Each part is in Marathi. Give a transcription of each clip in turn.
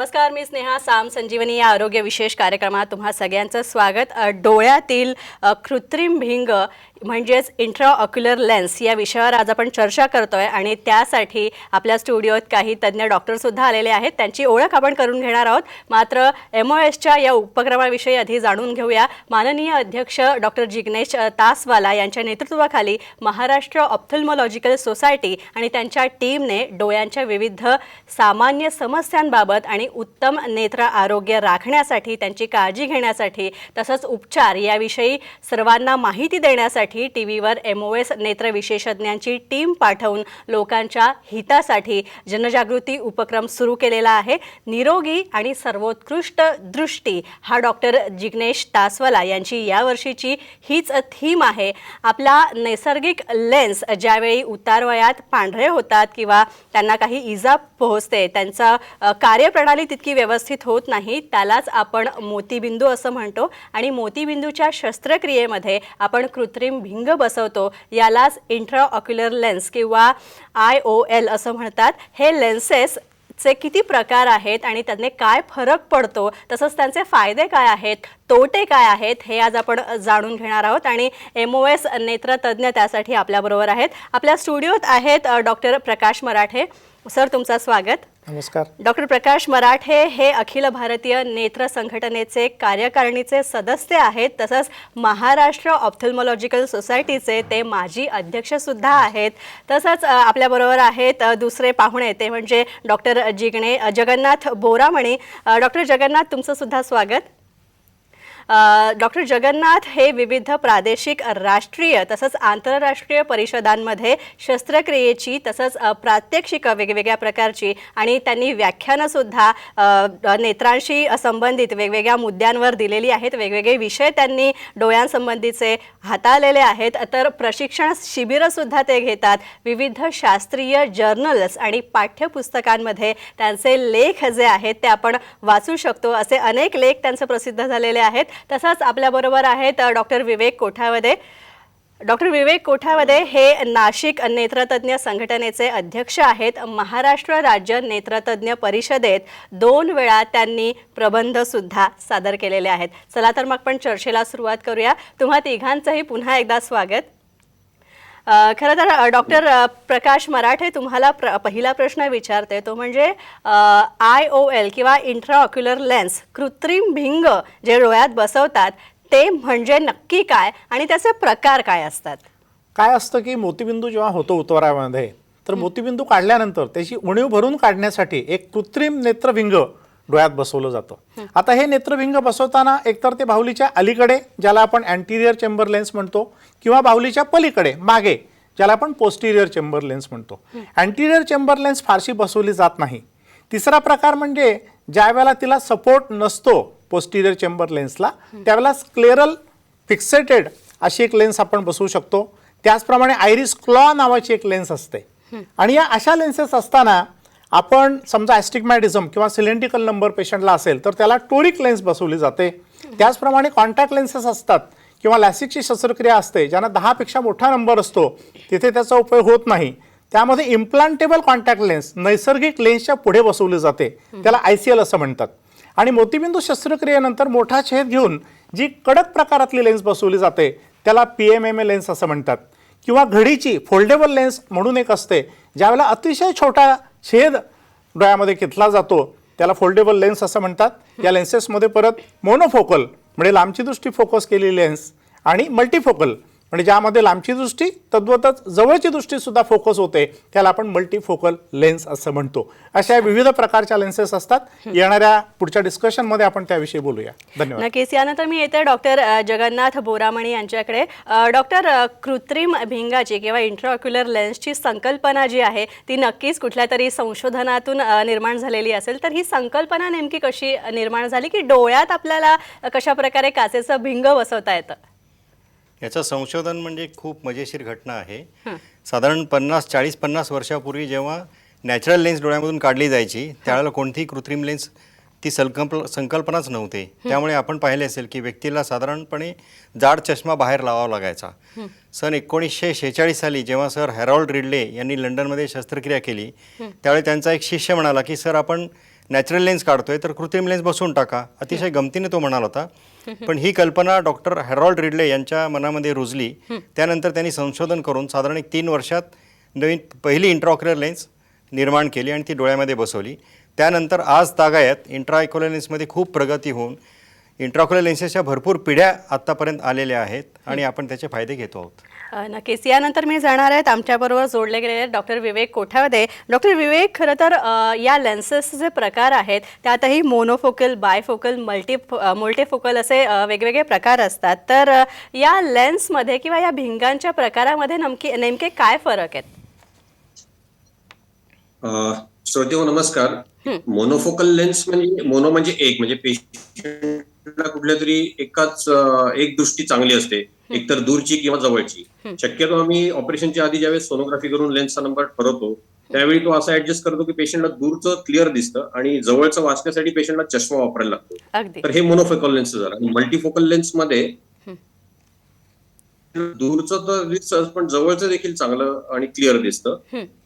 नमस्कार, मी स्नेहा. साम संजीवनी या आरोग्य विशेष कार्यक्रमात तुम्हा सगळ्यांचं स्वागत. डोळ्यातील कृत्रिम भिंग म्हणजेच इंट्राऑक्युलर लेन्स या विषयावर आज आपण चर्चा करतोय आणि त्यासाठी आपल्या स्टुडिओत काही तज्ञ डॉक्टर सुद्धा आलेले आहेत. त्यांची ओळख आपण करून घेणार आहोत. मात्र MOSच्या या उपक्रमाविषयी आधी जाणून घेऊया. माननीय अध्यक्ष डॉक्टर जिग्नेश तासवाला यांच्या नेतृत्वाखाली महाराष्ट्र ऑप्थल्मॉलॉजिकल सोसायटी आणि त्यांच्या टीमने डोळ्यांच्या विविध सामान्य समस्यांबाबत आणि उत्तम नेत्र आरोग्य राखण्यासाठी, त्यांची काळजी घेण्यासाठी तसंच उपचार याविषयी सर्वांना माहिती देण्यासाठी टीव्हीवर MOS नेत्र विशेषज्ञांची टीम पाठवून लोकांच्या हितासाठी जनजागृती उपक्रम सुरू केलेला आहे. निरोगी आणि सर्वोत्कृष्ट दृष्टी हा डॉक्टर जिग्नेश तासवाला यांची यावर्षीची हीच थीम आहे. आपला नैसर्गिक लेन्स ज्यावेळी उतारवयात पांढरे होतात किंवा त्यांना काही इजा पोहोचते, त्यांचा कार्यप्रणाली तितकी व्यवस्थित होत नाही, त्यालाच आपण मोतीबिंदू असं म्हणतो. आणि मोतीबिंदूच्या शस्त्रक्रियेमध्ये आपण कृत्रिम भिंग बसवतो. यालाच इंट्राऑक्युलर लेन्स किंवा IOL असं म्हणतात. हे लेन्सेस चे किती प्रकार आहेत आणि त्याने काय फरक पडतो, तसंच त्यांचे फायदे काय आहेत, तोटे काय आहेत, हे आज आपण जाणून घेणार आहोत. आणि MOS नेत्रतज्ञ त्यासाठी आपल्याबरोबर आहेत. आपल्या स्टुडिओत आहेत डॉक्टर प्रकाश मराठे. सर, तुमचं स्वागत. नमस्कार. डॉक्टर प्रकाश मराठे हे अखिल भारतीय नेत्र संघटनेचे कार्यकारिणीचे सदस्य आहेत. तसंच महाराष्ट्र ऑप्थल्मॉलॉजिकल सोसायटीचे ते माजी अध्यक्ष सुद्धा आहेत. तसंच आपल्याबरोबर आहेत दुसरे पाहुणे, ते म्हणजे डॉक्टर जगन्नाथ बोरामणी. डॉक्टर जगन्नाथ, तुमचं सुद्धा स्वागत. डॉक्टर जगन्नाथ हे विविध प्रादेशिक, राष्ट्रीय तसंच आंतरराष्ट्रीय परिषदांमध्ये शस्त्रक्रियेची तसंच प्रात्यक्षिक वेगवेगळ्या प्रकारची आणि त्यांनी व्याख्यानंसुद्धा नेत्रांशी संबंधित वेगवेगळ्या मुद्द्यांवर दिलेली आहेत. वेगवेगळे विषय त्यांनी डोळ्यांसंबंधीचे हाताळलेले आहेत. तर प्रशिक्षण शिबिरंसुद्धा ते घेतात. विविध शास्त्रीय जर्नल्स आणि पाठ्यपुस्तकांमध्ये त्यांचे लेख जे आहेत ते आपण वाचू शकतो. असे अनेक लेख त्यांचे प्रसिद्ध झालेले आहेत. तसंच आपल्याबरोबर आहेत डॉक्टर विवेक कोठावदे. डॉक्टर विवेक कोठावदे हे नाशिक नेत्रतज्ञ संघटनेचे अध्यक्ष आहेत. महाराष्ट्र राज्य नेत्रतज्ञ परिषदेत 2 वेळा त्यांनी प्रबंधसुद्धा सादर केलेले आहेत. चला तर मग आपण चर्चेला सुरुवात करूया. तुम्हा तिघांचंही पुन्हा एकदा स्वागत. खरं तर डॉक्टर प्रकाश मराठे, तुम्हाला पहिला प्रश्न विचारते, तो म्हणजे IOL किंवा इंट्राऑक्युलर लेन्स, कृत्रिम भिंग जे डोळ्यात बसवतात, ते म्हणजे नक्की काय आणि त्याचे प्रकार काय असतात? काय असतं की मोतीबिंदू जेव्हा होतो उतारामध्ये, तर मोतीबिंदू काढल्यानंतर त्याची उणीव भरून काढण्यासाठी एक कृत्रिम नेत्रभिंग डोळ्यात बसवलं जातं. आता हे नेत्रभिंग बसवताना एकतर ते बाहुलीच्या अलीकडे, ज्याला आपण अँटिरियर चेंबर लेन्स म्हणतो, किंवा बाहुलीच्या पलीकडे मागे, ज्याला आपण पोस्टिरियर चेंबर लेन्स म्हणतो. अँटिरियर चेंबर लेन्स फारशी बसवली जात नाही. तिसरा प्रकार म्हणजे ज्या वेळेला तिला सपोर्ट नसतो पोस्टिरियर चेंबर लेन्सला, त्यावेळेला स्क्लेरल फिक्सेटेड अशी एक लेन्स आपण बसवू शकतो. त्याचप्रमाणे आयरिस क्लॉ नावाची एक लेन्स असते. आणि या अशा लेन्सेस असताना आपण समजा ॲस्टिग्मॅटिझम किंवा सिलेंड्रिकल नंबर पेशंटला असेल तर त्याला टोरिक लेन्स बसवली जाते. त्याचप्रमाणे कॉन्टॅक्ट लेन्सेस असतात किंवा लॅसिकची शस्त्रक्रिया असते, ज्यांना 10 पेक्षा मोठा नंबर असतो, तिथे त्याचा उपयोग होत नाही. त्यामध्ये इम्प्लांटेबल कॉन्टॅक्ट लेन्स नैसर्गिक लेन्सच्या पुढे बसवली जाते, त्याला ICL असं म्हणतात. आणि मोतीबिंदू शस्त्रक्रियेनंतर मोठा छेद घेऊन जी कडक प्रकारातली लेन्स बसवली जाते, त्याला PMMA लेन्स असं म्हणतात. किंवा घडीची फोल्डेबल लेन्स म्हणून एक असते, ज्यावेळेला अतिशय छोटा छेद डोळ्यामध्ये घेतला जातो, त्याला फोल्डेबल लेन्स असं म्हणतात. या लेन्सेसमध्ये परत मोनोफोकल म्हणजे लांबची दृष्टी फोकस केलेली लेन्स आणि मल्टीफोकल म्हणजे ज्यामध्ये लांबची दृष्टी तद्वतच जवळची दृष्टी सुद्धा फोकस होते, त्याला आपण मल्टीफोकल लेन्स असं म्हणतो. अशा विविध प्रकारच्या लेन्सेस असतात. येणाऱ्या पुढच्या डिस्कशनमध्ये आपण त्याविषयी बोलूया. धन्यवाद. नक्कीच. यानंतर मी येते डॉक्टर जगन्नाथ बोरामणी यांच्याकडे. डॉक्टर, कृत्रिम भिंगाची किंवा इंट्राऑक्युलर लेन्सची संकल्पना जी आहे ती नक्कीच कुठल्या तरी संशोधनातून निर्माण झालेली असेल. तर ही संकल्पना नेमकी कशी निर्माण झाली की डोळ्यात आपल्याला कशा प्रकारे काचेचं भिंग बसवता येतं? याचं संशोधन म्हणजे खूप मजेशीर घटना आहे. साधारण 40-50 वर्षापूर्वी जेव्हा नॅचरल लेन्स डोळ्यामधून काढली जायची, त्यावेळेला कोणतीही कृत्रिम लेन्स ती संकल्पनाच नव्हती. त्यामुळे आपण पाहिले असेल की व्यक्तीला साधारणपणे जाड चष्मा बाहेर लावावा लागायचा. सन 1946 साली जेव्हा सर हॅरॉल्ड रिडले यांनी लंडनमध्ये शस्त्रक्रिया केली, त्यावेळी त्यांचा एक शिष्य म्हणाला की सर, आपण नॅचरल लेन्स काढतोय तर कृत्रिम लेन्स बसवून टाका. अतिशय गमतीने तो म्हणाला होता. पण ही कल्पना डॉक्टर हॅरॉल्ड रिडले यांच्या मनामध्ये रुजली. त्यानंतर त्यांनी संशोधन करून साधारण 3 वर्षात नवीन पहिली इंट्राऑक्युलर लेन्स निर्माण केली आणि ती डोळ्यामध्ये बसवली. त्यानंतर आज तागायत इंट्राऑक्युलर लेन्समध्ये खूप प्रगती होऊन इंट्राऑक्युलर लेन्सेसच्या भरपूर पिढ्या आत्तापर्यंत आलेल्या आहेत आणि आपण त्याचे फायदे घेतो आहोत. नक्कीच. यानंतर मी जाणार आहेत आमच्याबरोबर जोडले गेलेले डॉक्टर विवेक कोठावदे. डॉक्टर विवेक, खरं तर या लेन्सेसचे जे प्रकार आहेत त्यातही मोनोफोकल, बायफोकल, मल्टीफोकल असे वेगवेगळे प्रकार असतात. तर या लेन्समध्ये किंवा या भिंगांच्या प्रकारामध्ये नेमके काय फरक आहेत? श्रोतेहो नमस्कार. मोनोफोकल लेन्स म्हणजे एक म्हणजे पेशंटला कुठल्या तरी एक दृष्टी चांगली असते, एकतर दूरची किंवा जवळची. शक्यतो आम्ही ऑपरेशनच्या आधी ज्यावेळेस सोनोग्राफी करून लेन्सचा नंबर ठरवतो त्यावेळी तो असा ऍडजस्ट करतो की पेशंटला दूरचं क्लिअर दिसतं आणि जवळचं वाचण्यासाठी पेशंटला चष्मा वापरायला लागतो. तर हे मोनोफोकल लेन्स झालं. आणि मल्टीफोकल लेन्स मध्ये दूरचं तर दिसतंच पण जवळचं देखील चांगलं आणि क्लिअर दिसतं.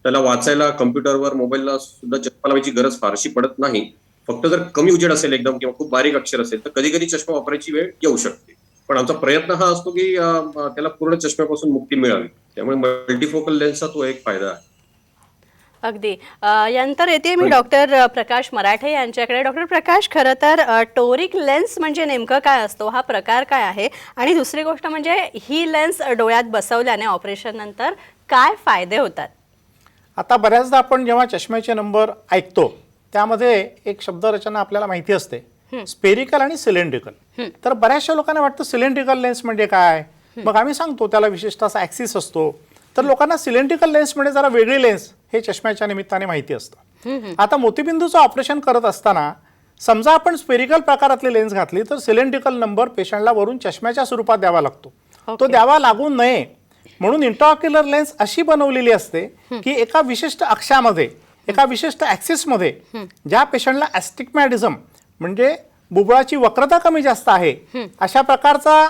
त्याला वाचायला कम्प्युटरवर, मोबाईलला सुद्धा चष्मा लावायची गरज फारशी पडत नाही. फक्त जर कमी उजेड असेल एकदम किंवा खूप बारीक अक्षर असेल तर कधी कधी चष्मा वापरायची वेळ येऊ शकते. पण आमचा प्रयत्न हा असतो की त्याला पूर्ण चष्म्यापासून मुक्ती मिळावी. त्यामुळे मल्टीफोकल लेन्सचा तो एक फायदा आहे. अगदी. यानंतर येते मी डॉक्टर प्रकाश मराठे यांच्याकडे. डॉक्टर प्रकाश, खरं तर टोरिक लेन्स म्हणजे नेमकं काय असतो, हा प्रकार काय आहे, आणि दुसरी गोष्ट म्हणजे ही लेन्स डोळ्यात बसवल्याने ऑपरेशन नंतर काय फायदे होतात? आता बऱ्याचदा आपण जेव्हा चष्म्याचे नंबर ऐकतो त्यामध्ये एक शब्दरचना आपल्याला माहिती असते, स्पेरिकल आणि सिलेंड्रिकल. तर बऱ्याचशा लोकांना वाटतं सिलेंड्रिकल लेन्स म्हणजे काय. मग आम्ही सांगतो त्याला विशेषतः असा ॲक्सिस असतो. तर लोकांना सिलेंड्रिकल लेन्स म्हणजे जरा वेगळी लेन्स हे चष्म्याच्या निमित्ताने माहिती असतं. आता मोतीबिंदूचं ऑपरेशन करत असताना समजा आपण स्पेरिकल प्रकारातली लेन्स घातली तर सिलेंड्रिकल नंबर पेशंटला वरून चष्म्याच्या स्वरूपात द्यावा लागतो. तो द्यावा लागू नये म्हणून इंट्राऑक्युलर लेन्स अशी बनवलेली असते की एका विशिष्ट अक्षामध्ये, एका विशिष्ट ॲक्सिसमध्ये ज्या पेशंटला ॲस्टिग्मॅटिझम म्हणजे बुबुळाची वक्रता कमी जास्त आहे अशा प्रकारचा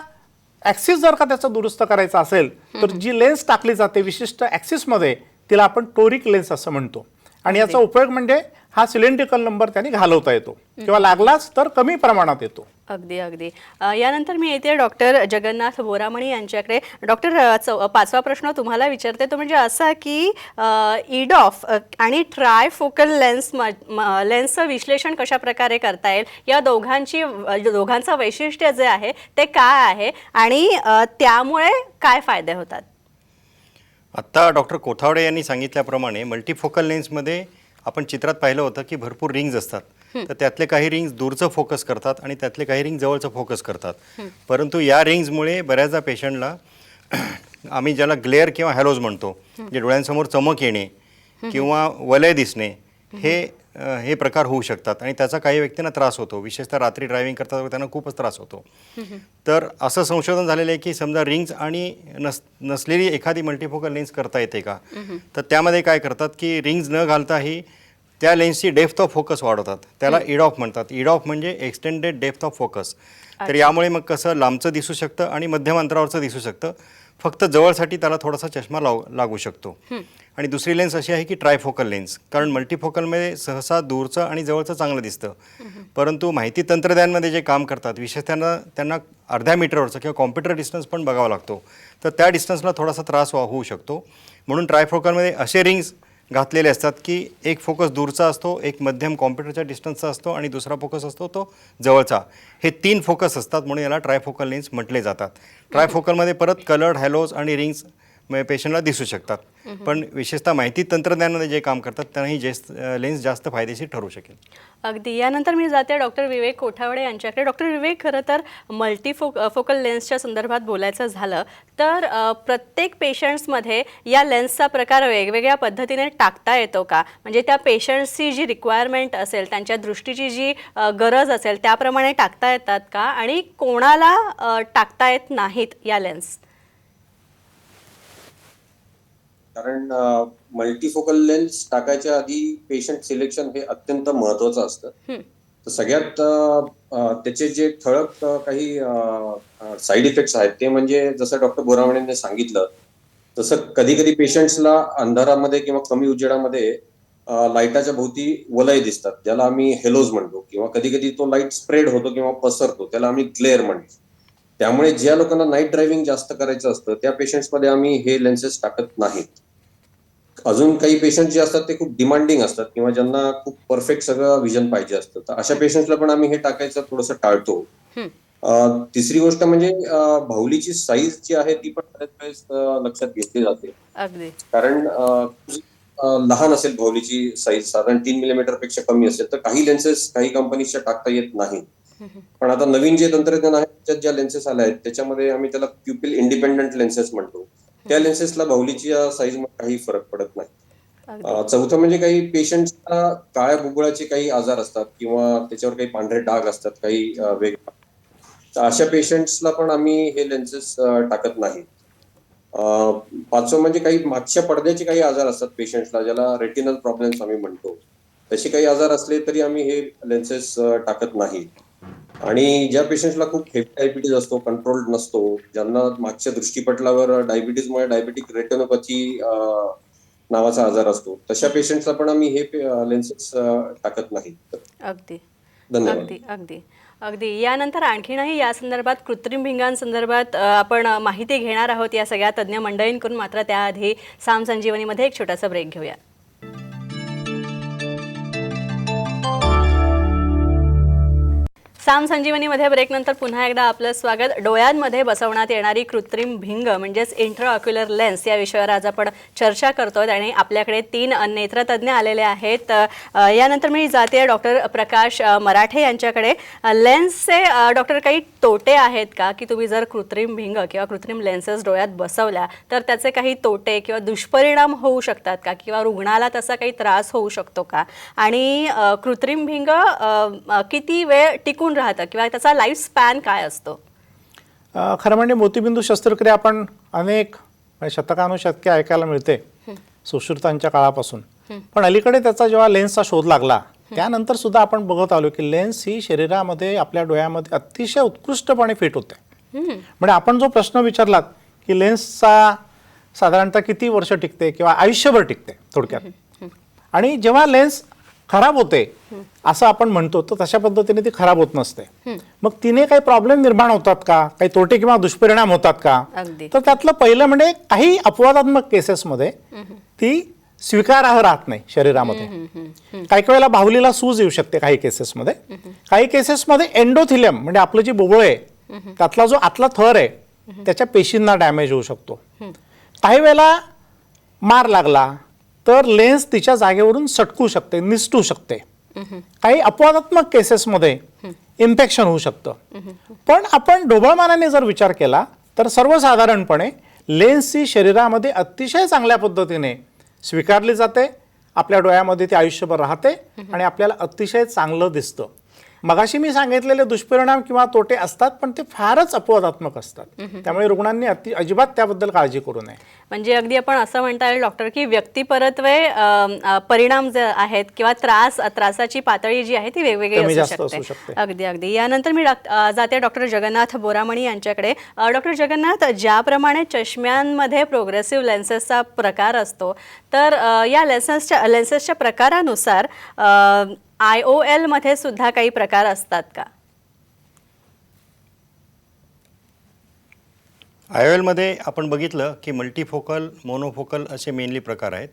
ॲक्सिस जर का त्याचा दुरुस्त करायचा असेल तर जी लेन्स टाकली जाते विशिष्ट ॲक्सिसमध्ये तिला आपण टोरिक लेन्स असं म्हणतो. आणि याचा उपयोग म्हणजे हा सिलेंड्रिकल नंबर त्यांनी घालवता येतो किंवा लागलाच तर कमी प्रमाणात येतो. अगदी अगदी. यानंतर मी येते डॉक्टर जगन्नाथ बोरामणी यांच्याकडे. डॉक्टर, पाचवा प्रश्न तुम्हाला विचारते तो म्हणजे असा की इडॉफ आणि ट्रायफोकल लेन्सचं विश्लेषण कशा प्रकारे करता येईल, या दोघांचं वैशिष्ट्य जे आहे ते काय आहे आणि त्यामुळे काय फायदे होतात? आत्ता डॉक्टर कोठावडे यांनी सांगितल्याप्रमाणे मल्टीफोकल लेन्समध्ये आपण चित्रात पाहिलं होतं की भरपूर रिंग्ज असतात. तर त्यातले काही रिंग्ज दूरचं फोकस करतात आणि त्यातले काही रिंग जवळचं फोकस करतात. परंतु या रिंग्जमुळे बऱ्याचदा पेशंटला आम्ही ज्याला ग्लेअर किंवा हॅलोज म्हणतो, जे डोळ्यांसमोर चमक येणे किंवा वलय दिसणे, हे प्रकार होऊ शकतात आणि त्याचा काही व्यक्तींना त्रास होतो. विशेषतः रात्री ड्रायव्हिंग करतात त्यांना खूपच त्रास होतो. तर असं संशोधन झालेलं आहे की समजा रिंग्ज आणि नसलेली एखादी मल्टीफोकल लेन्स करता येते का, तर त्यामध्ये काय करतात की रिंग्ज न घालताही त्या लेन्सची डेप्थ ऑफ फोकस वाढवतात. त्याला इडॉफ म्हणतात. इडॉफ म्हणजे एक्सटेंडेड डेप्थ ऑफ फोकस. तर यामुळे मग कसं लांबचं दिसू शकतं आणि मध्यम अंतरावरचं दिसू शकतं. फक्त जवळसाठी त्याला थोडासा चष्मा लागू शकतो. आणि दुसरी लेन्स अशी आहे की ट्रायफोकल लेन्स, कारण मल्टीफोकलमध्ये सहसा दूरचं आणि जवळचं चांगलं दिसतं. परंतु माहिती तंत्रज्ञानमध्ये जे काम करतात विशेषतः त्यांना अर्ध्या मीटरवरचं किंवा कॉम्प्युटर डिस्टन्स पण बघावा लागतो. तर त्या डिस्टन्सला थोडासा त्रास होऊ शकतो. म्हणून ट्रायफोकलमध्ये असे रिंग्स घातलेले असतात की एक फोकस दूरचा असतो, एक मध्यम कॉम्प्युटरच्या डिस्टन्सचा असतो आणि दुसरा फोकस असतो तो जवळचा. हे 3 फोकस असतात म्हणून याला ट्रायफोकल लेन्स म्हटले जातात. ट्रायफोकलमध्ये परत कलर्ड हॅलोज आणि रिंग्स पेशंटला दिसू शकतात. पण विशेषतः माहिती तंत्रज्ञानामध्ये जे काम करतात त्यांनाही लेन्स जास्त फायदेशीर ठरू शकेल. अगदी. यानंतर मी जाते डॉक्टर विवेक कोठावडे यांच्याकडे. डॉक्टर विवेक, खरं तर फोकल लेन्सच्या संदर्भात बोलायचं झालं तर प्रत्येक पेशंट्समध्ये या लेन्सचा प्रकार वेगवेगळ्या पद्धतीने टाकता येतो का? म्हणजे त्या पेशंट्सची जी रिक्वायरमेंट असेल, त्यांच्या दृष्टीची जी गरज असेल त्याप्रमाणे टाकता येतात का, आणि कोणाला टाकता येत नाहीत या लेन्स? कारण मल्टीफोकल लेन्स टाकायच्या आधी पेशंट सिलेक्शन हे अत्यंत महत्वाचं असतं. तर सगळ्यात त्याचे जे ठळक काही साईड इफेक्ट्स आहेत ते म्हणजे जसं डॉक्टर बोरामणेंनी सांगितलं तसं कधी कधी पेशंट्सला अंधारामध्ये किंवा कमी उजेडामध्ये लाईटाच्या भोवती वलय दिसतात, ज्याला आम्ही हेलोज म्हणतो, किंवा कधी कधी तो लाईट स्प्रेड होतो किंवा पसरतो, त्याला आम्ही ग्लेअर म्हणतो. त्यामुळे ज्या लोकांना नाईट ड्रायव्हिंग जास्त करायचं असतं त्या पेशंट्समध्ये आम्ही हे लेन्सेस टाकत नाहीत. अजून काही पेशंट जे असतात ते खूप डिमांडिंग असतात किंवा ज्यांना खूप परफेक्ट सगळं विजन पाहिजे असतं, तर अशा पेशंट्सला पण आम्ही हे टाकायचं थोडंसं टाळतो. तिसरी गोष्ट म्हणजे बाहुलीची साईज जी आहे ती पण बऱ्याच वेळेस लक्षात घेतली जाते. अगदी. कारण लहान असेल बाहुलीची साईज, साधारण 3 मिलीमीटर पेक्षा कमी असेल, तर काही लेन्सेस काही कंपनीच्या टाकता येत नाही. पण आता नवीन जे तंत्रज्ञान आहे त्याच्यात ज्या लेन्सेस आल्या आहेत त्याच्यामध्ये आम्ही त्याला प्युपिल इंडिपेंडंट लेन्सेस म्हणतो. त्या लेन्सेसला बाहुलीच्या साईज मध्ये काही फरक पडत नाही. अगदी. चौथं म्हणजे काही पेशंटला काळ्या बुबुळाचे काही आजार असतात किंवा त्याच्यावर काही पांढरे डाग असतात काही वेगळ्या, तर अशा पेशंट्सला पण आम्ही हे लेन्सेस टाकत नाही. पाचवं म्हणजे काही मागच्या पडद्याचे काही आजार असतात पेशंट्सला, ज्याला रेटिनल प्रॉब्लेम्स आम्ही म्हणतो. तसे काही आजार असले तरी आम्ही हे लेन्सेस टाकत नाही. आणि ज्या पेशंट्सला खूप हेवी डायबिटीज असतो, कंट्रोल्ड नसतो, ज्यांना मागच्या दृष्टीपटलावर डायबिटीजमुळे डायबेटिक रेटिनोपॅथी नावाचा आजार असतो, तशा पेशंट्सला पण आम्ही हे लेन्सेस टाकत नाही. अगदी. धन्यवाद. अगदी. अगदी. अगदी. यानंतर आणखीनही या संदर्भात कृत्रिम भिंगांसंदर्भात आपण माहिती घेणार आहोत या सगळ्या तज्ज्ञ मंडळींकडून. मात्र त्याआधी साम संजीवनीमध्ये एक छोटासा ब्रेक घेऊया. साम संजीवनीमध्ये ब्रेकनंतर पुन्हा एकदा आपलं स्वागत. डोळ्यांमध्ये बसवण्यात येणारी कृत्रिम भिंग म्हणजेच इंट्राऑक्युलर लेन्स या विषयावर आज आपण चर्चा करतोय आणि आपल्याकडे 3 नेत्रतज्ञ आलेले आहेत. यानंतर मी जाते डॉक्टर प्रकाश मराठे यांच्याकडे. लेन्सचे डॉक्टर काही तोटे आहेत का, की तुम्ही जर कृत्रिम भिंग किंवा कृत्रिम लेन्सेस डोळ्यात बसवल्या तर त्याचे काही तोटे किंवा दुष्परिणाम होऊ शकतात का, किंवा रुग्णाला त्याचा काही त्रास होऊ शकतो का, आणि कृत्रिम भिंग किती वेळ टिकून राहतं किंवा त्याचा लाईफ स्पॅन काय असतो? खरं म्हणजे मोतीबिंदू शस्त्रक्रिया आपण अनेक शतकानुशतके ऐकायला मिळते सुश्रुतांच्या काळापासून. पण अलीकडे त्याचा जेव्हा लेन्सचा शोध लागला त्यानंतर सुद्धा आपण बघत आलो की लेन्स ही शरीरामध्ये आपल्या डोळ्यामध्ये अतिशय उत्कृष्टपणे फिट होते. म्हणजे आपण जो प्रश्न विचारलात की लेन्सचा साधारणतः किती वर्ष टिकते किंवा आयुष्यभर टिकते थोडक्यात, आणि जेव्हा लेन्स खराब होते असं आपण म्हणतो तर तशा पद्धतीने ती खराब होत नसते. मग तिने काही प्रॉब्लेम निर्माण होतात का, काही तोटे किंवा दुष्परिणाम होतात का, अगदी. तर त्यातलं पहिलं म्हणजे काही अपवादात्मक केसेसमध्ये ती स्वीकारार्ह राहत नाही शरीरामध्ये. काही वेळेला बाहुलीला सूज येऊ शकते काही केसेसमध्ये. काही केसेसमध्ये एंडोथिलियम म्हणजे आपलं जी बुबुळ आहे त्यातला जो आतला थर आहे त्याच्या पेशींना डॅमेज होऊ शकतो. काही वेळेला मार लागला तर लेन्स तिच्या जागेवरून सटकू शकते, निसटू शकते. काही अपवादात्मक केसेसमध्ये इन्फेक्शन होऊ शकतं. पण आपण ढोबळमानाने जर विचार केला तर सर्वसाधारणपणे लेन्स ही शरीरामध्ये अतिशय चांगल्या पद्धतीने स्वीकारली जाते, आपल्या डोळ्यामध्ये ती आयुष्यभर राहते आणि आपल्याला अतिशय चांगलं दिसतं. मगाशी मी सांगितलेले दुष्परिणाम किंवा तोटे असतात पण ते फारच अपवादात्मक असतात. त्यामुळे रुग्णांनी अजिबात त्याबद्दल काळजी करू नये. म्हणजे अगदी आपण असं म्हणता येईल डॉक्टर की व्यक्तिपरत्वे परिणाम जे आहेत किंवा त्रासाची पातळी जी आहे ती वेगवेगळी असू शकते. अगदी. अगदी. यानंतर मी जाते डॉक्टर जगन्नाथ बोरामणी यांच्याकडे. डॉक्टर जगन्नाथ, ज्याप्रमाणे चष्म्यांमध्ये प्रोग्रेसिव्ह लेन्सेसचा प्रकार असतो तर या लेन्सेसच्या प्रकारानुसार IOL मध्ये सुद्धा काही प्रकार असतात का? IOL मध्ये आपण बघितलं की मल्टीफोकल, मोनोफोकल असे मेनली प्रकार आहेत.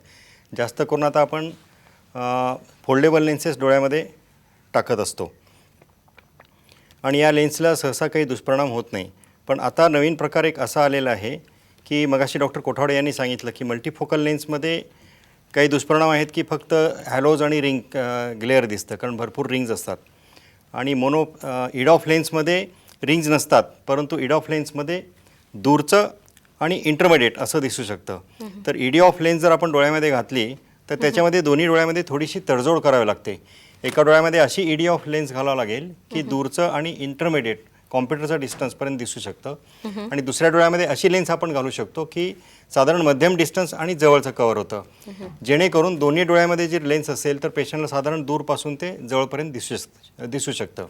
जास्त करून आता आपण फोल्डेबल लेन्सेस डोळ्यामध्ये टाकत असतो आणि या लेन्सला सहसा काही दुष्परिणाम होत नाही. पण आता नवीन प्रकार एक असा आलेला आहे की मगाशी डॉक्टर कोठावडे यांनी सांगितलं की मल्टीफोकल लेन्समध्ये काही दुष्परिणाम आहेत की फक्त हॅलोज आणि रिंग ग्लेअर दिसतं, कारण भरपूर रिंग्ज असतात. आणि इड ऑफ लेन्समध्ये रिंग्ज नसतात, परंतु इड ऑफ लेन्समध्ये दूरचं आणि इंटरमिडिएट असं दिसू शकतं. तर इडी ऑफ लेन्स जर आपण डोळ्यामध्ये घातली तर त्याच्यामध्ये दोन्ही डोळ्यामध्ये थोडीशी तडजोड करावी लागते. एका डोळ्यामध्ये अशी इडी ऑफ लेन्स घालावं लागेल की दूरचं आणि इंटरमिडिएट कॉम्प्युटरचा डिस्टन्सपर्यंत दिसू शकतं, आणि दुसऱ्या डोळ्यामध्ये अशी लेन्स आपण घालू शकतो की साधारण मध्यम डिस्टन्स आणि जवळचं कव्हर होतं, जेणेकरून दोन्ही डोळ्यामध्ये जे लेन्स असेल तर पेशंटला साधारण दूरपासून ते जवळपर्यंत दिसू शकतं.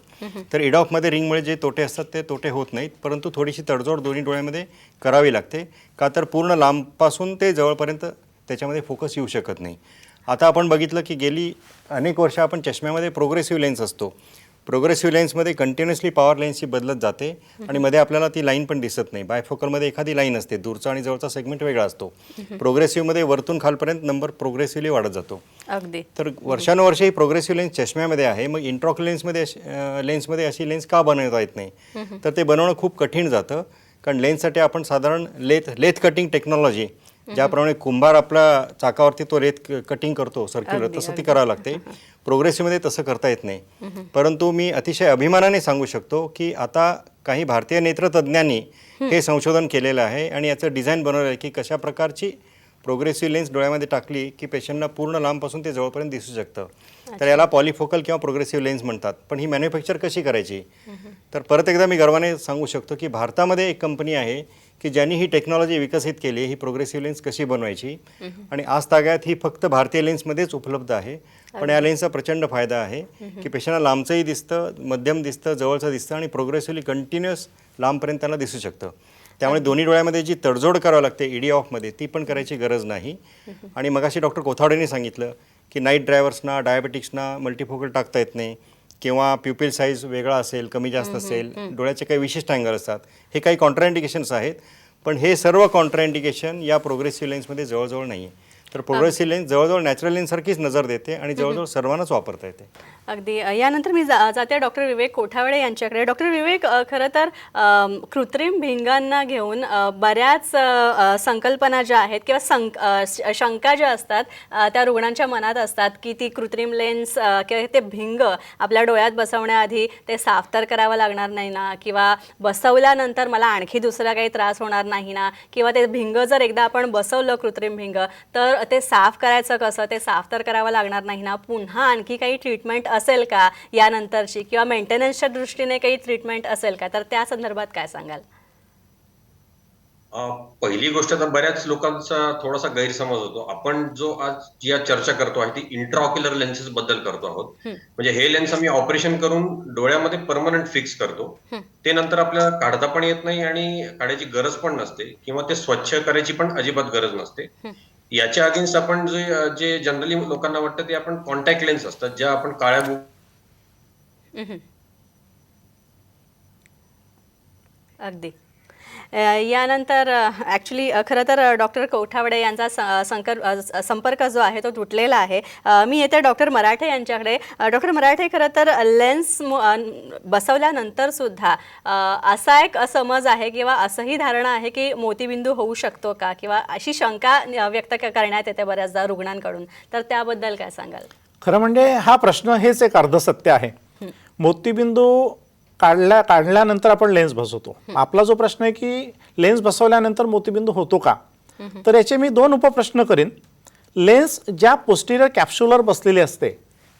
तर इड ऑफमध्ये रिंगमुळे जे तोटे असतात ते तोटे होत नाहीत, परंतु थोडीशी तडजोड दोन्ही डोळ्यामध्ये करावी लागते, का तर पूर्ण लांबपासून ते जवळपर्यंत त्याच्यामध्ये फोकस येऊ शकत नाही. आता आपण बघितलं की गेली अनेक वर्ष आपण चष्म्यामध्ये प्रोग्रेसिव्ह लेन्स असतो. प्रोग्रेसिव्ह लेन्समध्ये कंटिन्युअसली पॉवर लेन्सची बदलत जाते आणि मध्ये आपल्याला ती लाईन पण दिसत नाही. बायफोकलमध्ये एखादी लाईन असते, दूरचा आणि जवळचा सेगमेंट वेगळा असतो. प्रोग्रेसिव्हमध्ये वरतून खालपर्यंत नंबर प्रोग्रेसिव्हली वाढत जातो. अगदी. तर वर्षानुवर्षे ही प्रोग्रेसिव्ह लेन्स चष्म्यामध्ये आहे. मग इंट्रॉक्युलर लेन्समध्ये अशी लेन्स का बनवता येत नाही? तर ते बनवणं खूप कठीण जातं, कारण लेन्ससाठी आपण साधारण लेथ कटिंग टेक्नॉलॉजी, ज्याप्रमाणे कुंभार आपल्या चाकावरती तो रेत कटिंग करतो सर्क्युलर, तसं ती करावं लागते. प्रोग्रेसिव्हमध्ये तसं करता येत नाही. परंतु मी अतिशय अभिमानाने सांगू शकतो की आता काही भारतीय नेत्रतज्ञांनी हे संशोधन केलेलं आहे आणि याचं डिझाईन बनवलं आहे की कशा प्रकारची प्रोग्रेसिव्ह लेन्स डोळ्यामध्ये टाकली की पेशंटना पूर्ण लांबपासून ते जवळपर्यंत दिसू शकतं. तर याला पॉलिफोकल किंवा प्रोग्रेसिव्ह लेन्स म्हणतात. पण ही मॅन्युफॅक्चर कशी करायची? तर परत एकदा मी गर्वाने सांगू शकतो की भारतामध्ये एक कंपनी आहे की ज्यांनी ही टेक्नॉलॉजी विकसित केली, ही प्रोग्रेसिव्ह लेन्स कशी बनवायची. आणि आज तागायत ही फक्त भारतीय लेन्समध्येच उपलब्ध आहे. पण या लेन्सचा प्रचंड फायदा आहे की पेशंटला लांबचंही दिसतं, मध्यम दिसतं, जवळचं दिसतं आणि प्रोग्रेसिव्हली कंटिन्युअस लांबपर्यंत त्यांना दिसू शकतं. त्यामुळे दोन्ही डोळ्यामध्ये जी तडजोड करावी लागते ईडी ऑफमध्ये, ती पण करायची गरज नाही. आणि मगाशी डॉक्टर कोथावडेंनी सांगितलं की नाईट ड्रायव्हर्सना, डायबेटिक्सना मल्टीफोकल टाकता येत नाही किंवा प्युपिल साईज वेगळा असेल, कमी जास्त असेल, डोळ्याचे काही विशिष्ट अँगल असतात, हे काही कॉन्ट्राइंडिकेशन्स आहेत. पण हे सर्व कॉन्ट्राइंडिकेशन या प्रोग्रेसिव्ह लेन्समध्ये जवळजवळ नाही आहे. तर प्रोग्रेसिव्ह लेन्स जवळजवळ नॅचरल लेन्ससारखीच नजर देते आणि जवळजवळ सर्वांनाच वापरता येते. अगदी. यानंतर मी जाते डॉक्टर विवेक कोठावडे यांच्याकडे. डॉक्टर विवेक, खरं तर कृत्रिम भिंगांना घेऊन बऱ्याच संकल्पना ज्या आहेत किंवा शंका ज्या असतात त्या रुग्णांच्या मनात असतात की ती कृत्रिम लेन्स किंवा ते भिंग आपल्या डोळ्यात बसवण्याआधी ते साफ तर करावं लागणार नाही ना, किंवा बसवल्यानंतर मला आणखी दुसरा काही त्रास होणार नाही ना, किंवा ते भिंग जर एकदा आपण बसवलं कृत्रिम भिंग तर ते साफ करायचं कसं, ते साफ तर करावं लागणार नाही ना, पुन्हा आणखी काही ट्रीटमेंट असेल का यानंतरची, किंवा मेंटेनन्सच्या दृष्टीने काही ट्रीटमेंट असेल का, तर त्या संदर्भात काय सांगाल? पहिली गोष्ट तर बऱ्याच लोकांचा थोडासा गैरसमज होतो. आपण जो आज या चर्चा करतो आहे ती इंट्राऑक्युलर लेन्सेस बद्दल करतो आहोत. म्हणजे हे लेन्स आम्ही ऑपरेशन करून डोळ्यामध्ये परमनंट फिक्स करतो. ते नंतर आपल्याला काढता पण येत नाही आणि काढायची गरज पण नसते किंवा ते स्वच्छ करायची पण अजिबात गरज नसते. याच्या अगेन्स्ट आपण जे जनरली लोकांना वाटतं ते आपण कॉन्टॅक्ट लेन्स असतात, ज्या आपण काळ्या अगदी. यानंतर ॲक्च्युली खरं तर डॉक्टर कोठावडे यांचा संपर्क जो आहे तो तुटलेला आहे. मी येते डॉक्टर मराठे यांच्याकडे. डॉक्टर मराठे, खरं तर लेन्स बसवल्यानंतर सुद्धा असा एक समज आहे किंवा असंही धारणा आहे की मोतीबिंदू होऊ शकतो का, किंवा अशी शंका व्यक्त करण्यात येते बऱ्याचदा रुग्णांकडून, तर त्याबद्दल काय सांगाल? खरं म्हणजे हा प्रश्न हेच एक अर्धसत्य आहे. मोतीबिंदू काढल्यानंतर आपण लेन्स बसवतो. आपला जो प्रश्न आहे की लेन्स बसवल्यानंतर मोतीबिंदू होतो का, तर याचे मी दोन उपप्रश्न करीन. लेन्स ज्या पोस्टिरियर कॅप्सूलवर बसलेले असते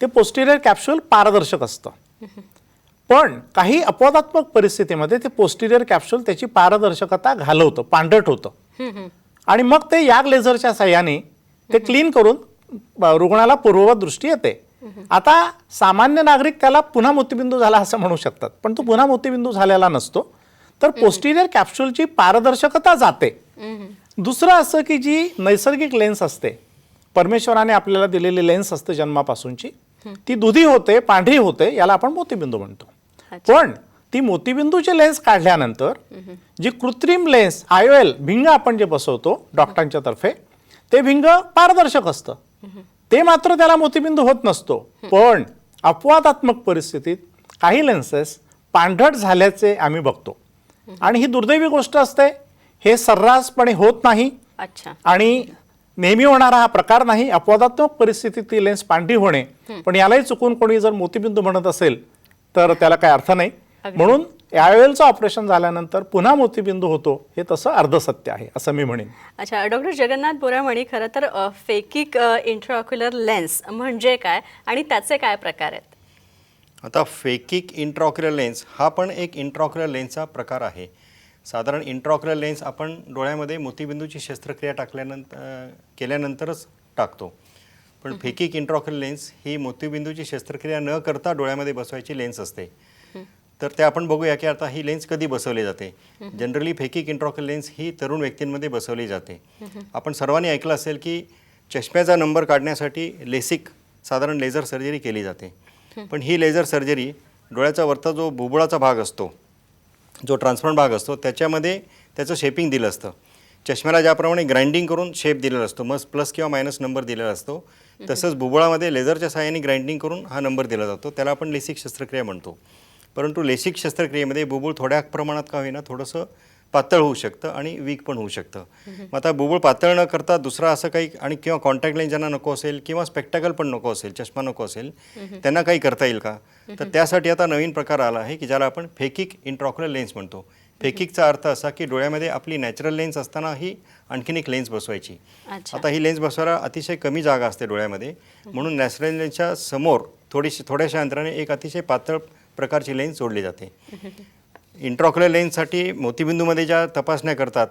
ते पोस्टिरियर कॅप्सूल पारदर्शक असतं, पण काही अपवादात्मक परिस्थितीमध्ये ते पोस्टिरियर कॅप्सूल त्याची पारदर्शकता घालवतं, पांढरट होतं, आणि मग ते याग लेझरच्या साह्याने ते क्लीन करून रुग्णाला पूर्ववत दृष्टी येते. आता सामान्य नागरिक त्याला पुन्हा मोतीबिंदू झाला असं म्हणू शकतात, पण तो पुन्हा मोतीबिंदू झालेला नसतो. तर पोस्टिरियर कॅप्सूलची पारदर्शकता जाते. दुसरं असं की जी नैसर्गिक लेन्स असते, परमेश्वराने आपल्याला दिलेली लेन्स असते जन्मापासूनची, ती दुधी होते, पांढरी होते, याला आपण मोतीबिंदू म्हणतो. पण ती मोतीबिंदूचे लेन्स काढल्यानंतर जी कृत्रिम लेन्स IOL भिंग आपण जे बसवतो डॉक्टरांच्या तर्फे, ते भिंग पारदर्शक असतं. ते मात्र त्याला मोतीबिंदू होत नसतो. पण अपवादात्मक परिस्थितीत काही लेन्सेस पांढरट झाल्याचे आम्ही बघतो, आणि ही दुर्दैवी गोष्ट असते. हे सर्रासपणे होत नाही आणि नेहमी होणारा हा प्रकार नाही. अपवादात्मक परिस्थितीत ती लेन्स पांढरी होणे, पण यालाही चुकून कोणी जर मोतीबिंदू म्हणत असेल तर त्याला काही अर्थ नाही. म्हणून IOLचं ऑपरेशन झाल्यानंतर पुन्हा मोतीबिंदू होतो हे तसं अर्धसत्य आहे असं मी म्हणेन. अच्छा, डॉक्टर जगन्नाथ बोरामणी, खरं तर फेकिक इंट्राऑक्युलर लेन्स म्हणजे काय आणि त्याचे काय प्रकार आहेत? आता फेकिक इंट्राऑक्युलर लेन्स हा पण एक इंट्राऑक्युलर लेन्सचा प्रकार आहे. साधारण इंट्राऑक्युलर लेन्स आपण डोळ्यामध्ये मोतीबिंदूची शस्त्रक्रिया केल्यानंतरच टाकतो. पण फेकिक इंट्राऑक्युलर लेन्स ही मोतीबिंदूची शस्त्रक्रिया न करता डोळ्यामध्ये बसवायची लेन्स असते. तर ते आपण बघूया की आता ही लेन्स कधी बसवली जाते. जनरली फेकिक इंट्राऑक्युलर लेन्स ही तरुण व्यक्तींमध्ये बसवली जाते. आपण सर्वांनी ऐकलं असेल की चष्म्याचा नंबर काढण्यासाठी लेसिक साधारण लेझर सर्जरी केली जाते. पण ही लेझर सर्जरी डोळ्याचा वरचा जो बुबुळाचा भाग असतो, जो ट्रान्सपरंट भाग असतो, त्याच्यामध्ये त्याचं शेपिंग दिलं असतं. चष्म्याला ज्याप्रमाणे ग्राइंडिंग करून शेप दिलेला असतो, मग प्लस किंवा मायनस नंबर दिलेला असतो, तसंच बुबुळामध्ये लेझरच्या सहाय्याने ग्राइंडिंग करून हा नंबर दिला जातो. त्याला आपण लेसिक शस्त्रक्रिया म्हणतो. परंतु लेसिक शस्त्रक्रियेमध्ये बुबुळ थोड्या प्रमाणात का होईना थोडंसं पातळ होऊ शकतं आणि वीक पण होऊ शकतं. मग आता बुबुळ पातळ न करता दुसरा असं काही आणि किंवा कॉन्टॅक्ट लेन्स ज्यांना नको असेल किंवा स्पेक्टॅकल पण नको असेल, चष्मा नको असेल, त्यांना काही करता येईल का? तर त्यासाठी आता नवीन प्रकार आला आहे की ज्याला आपण फेकिक इंट्रॉक्युलर लेन्स म्हणतो. फेकिकचा अर्थ असा की डोळ्यामध्ये आपली नॅचरल लेन्स असतानाही आणखीन एक लेन्स बसवायची. आता ही लेन्स बसवायला अतिशय कमी जागा असते डोळ्यामध्ये, म्हणून नॅचरल लेन्सच्या समोर थोड्याशा अंतराने एक अतिशय पातळ प्रकारची लेन्स जोडली जाते. इंट्रॉक्युलर लेन्ससाठी मोतीबिंदूमध्ये ज्या तपासण्या करतात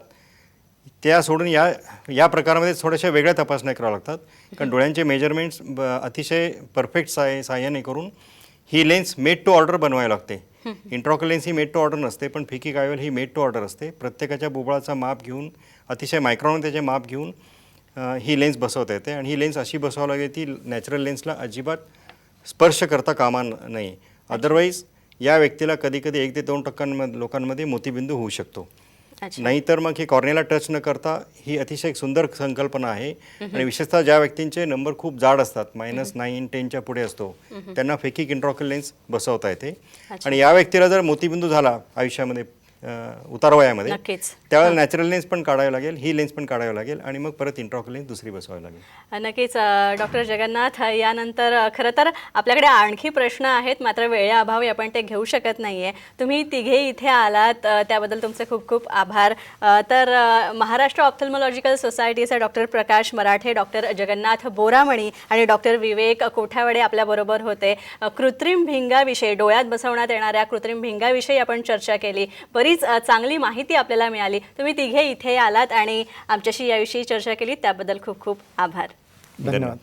त्या सोडून या प्रकारामध्ये थोड्याशा वेगळ्या तपासण्या कराव्या लागतात. कारण डोळ्यांचे मेजरमेंट्स अतिशय परफेक्ट सहाय्याने करून ही लेन्स मेड टू ऑर्डर बनवावी लागते. इंट्रॉक्युलर लेन्स ही मेड टू ऑर्डर नसते, पण फेकिक आयओल ही मेड टू ऑर्डर असते. प्रत्येकाच्या बुबुळाचा माप घेऊन अतिशय मायक्रॉन त्याचे माप घेऊन ही लेन्स बसवता येते. आणि ही लेन्स अशी बसवावी लागेल ती नॅचरल लेन्सला अजिबात स्पर्श करता कामा नये. अदरवाईज या व्यक्तीला कधीकधी 1 ते 2% लोकांमध्ये मोतीबिंदू होऊ शकतो. नाहीतर मग हे कॉर्नियाला टच न करता ही अतिशय सुंदर संकल्पना आहे. आणि विशेषतः ज्या व्यक्तींचे नंबर खूप जाड असतात, -9, 10च्या पुढे असतो, त्यांना फेकिक इंट्रॉक्युलर लेन्स बसवता येते. आणि या व्यक्तीला जर मोतीबिंदू झाला आयुष्यामध्ये उतार वयामध्ये, त्यावेळेला नॅचरल लेन्स पण काढावी लागेल, ही लेन्स पण काढावी लागेल आणि मग परत इंट्रॉक्युलर लेन्स दुसरी बसवावी लागेल. नक्कीच डॉक्टर जगन्नाथ, यानंतर खरं तर आपल्याकडे आणखी प्रश्न आहेत, मात्र वेळेअभावी आपण ते घेऊ शकत नाही आहे. तुम्ही तिघे इथे आलात त्याबद्दल तुमचे खूप खूप आभार. तर महाराष्ट्र ऑप्थल्मॉलॉजिकल सोसायटीचे डॉक्टर प्रकाश मराठे, डॉक्टर जगन्नाथ बोरामणी आणि डॉक्टर विवेक कोठावडे आपल्याबरोबर होते. कृत्रिम भिंगाविषयी, डोळ्यात बसवण्यात येणाऱ्या कृत्रिम भिंगाविषयी आपण चर्चा केली. बरीच चांगली माहिती आपल्याला मिळाली. तुम्ही तिघे इथे आलात आणि आमच्याशी याविषयी चर्चा केली, त्याबद्दल खूप खूप आभार. धन्यवाद.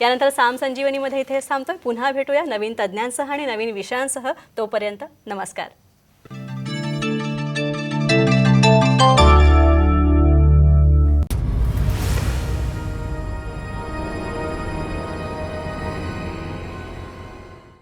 यानंतर साम संजीवनीमध्ये इथेच थांबतोय. पुन्हा भेटूया नवीन तज्ज्ञांसह आणि नवीन विषयांसह. तोपर्यंत नमस्कार.